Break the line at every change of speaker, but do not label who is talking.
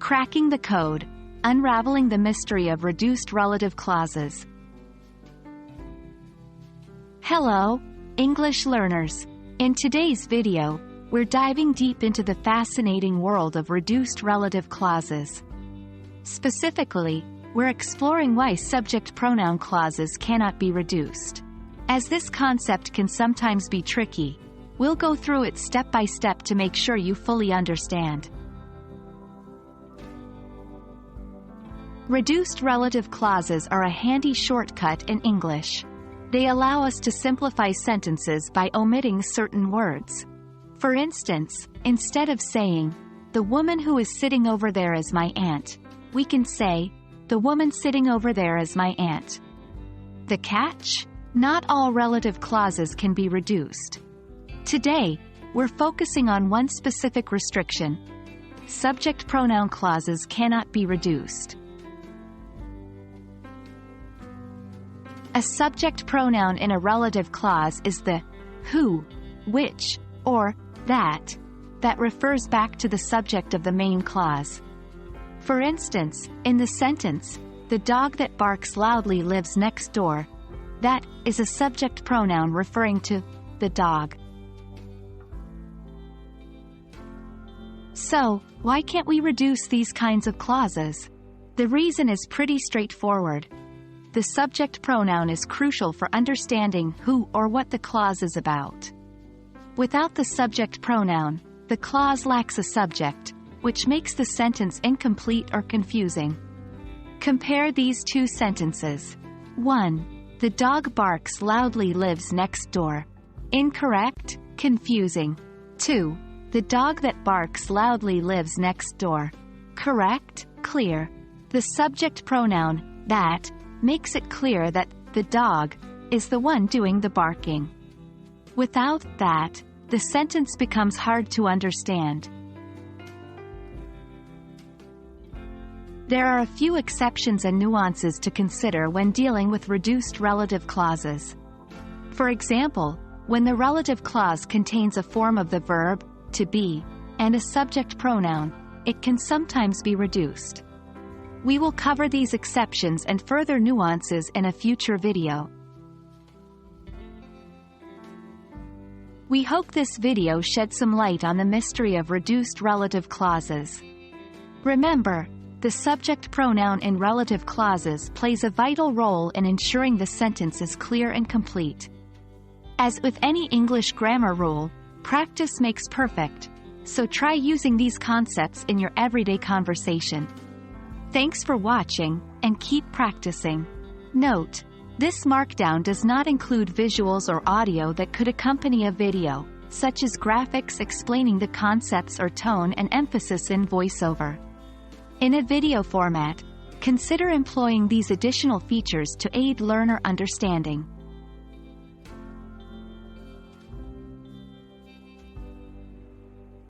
Cracking the code, unraveling the mystery of reduced relative clauses. Hello, English learners. In today's video, we're diving deep into the fascinating world of reduced relative clauses. Specifically, we're exploring why subject pronoun clauses cannot be reduced. As this concept can sometimes be tricky, we'll go through it step by step to make sure you fully understand. Reduced relative clauses are a handy shortcut in English. They allow us to simplify sentences by omitting certain words. For instance, instead of saying, "The woman who is sitting over there is my aunt," we can say, "The woman sitting over there is my aunt." The catch? Not all relative clauses can be reduced. Today, we're focusing on one specific restriction. Subject pronoun clauses cannot be reduced. A subject pronoun in a relative clause is the who, which, or that refers back to the subject of the main clause. For instance, in the sentence, "The dog that barks loudly lives next door," that is a subject pronoun referring to the dog. So, why can't we reduce these kinds of clauses? The reason is pretty straightforward. The subject pronoun is crucial for understanding who or what the clause is about. Without the subject pronoun, the clause lacks a subject, which makes the sentence incomplete or confusing. Compare these two sentences. 1. The dog barks loudly lives next door. Incorrect, confusing. 2. The dog that barks loudly lives next door. Correct, clear. The subject pronoun, that, makes it clear that the dog is the one doing the barking. Without that, the sentence becomes hard to understand. There are a few exceptions and nuances to consider when dealing with reduced relative clauses. For example, when the relative clause contains a form of the verb, to be, and a subject pronoun, it can sometimes be reduced. We will cover these exceptions and further nuances in a future video. We hope this video shed some light on the mystery of reduced relative clauses. Remember, the subject pronoun in relative clauses plays a vital role in ensuring the sentence is clear and complete. As with any English grammar rule, practice makes perfect, so try using these concepts in your everyday conversation. Thanks for watching, and keep practicing. Note: this markdown does not include visuals or audio that could accompany a video, such as graphics explaining the concepts or tone and emphasis in voiceover. In a video format, consider employing these additional features to aid learner understanding.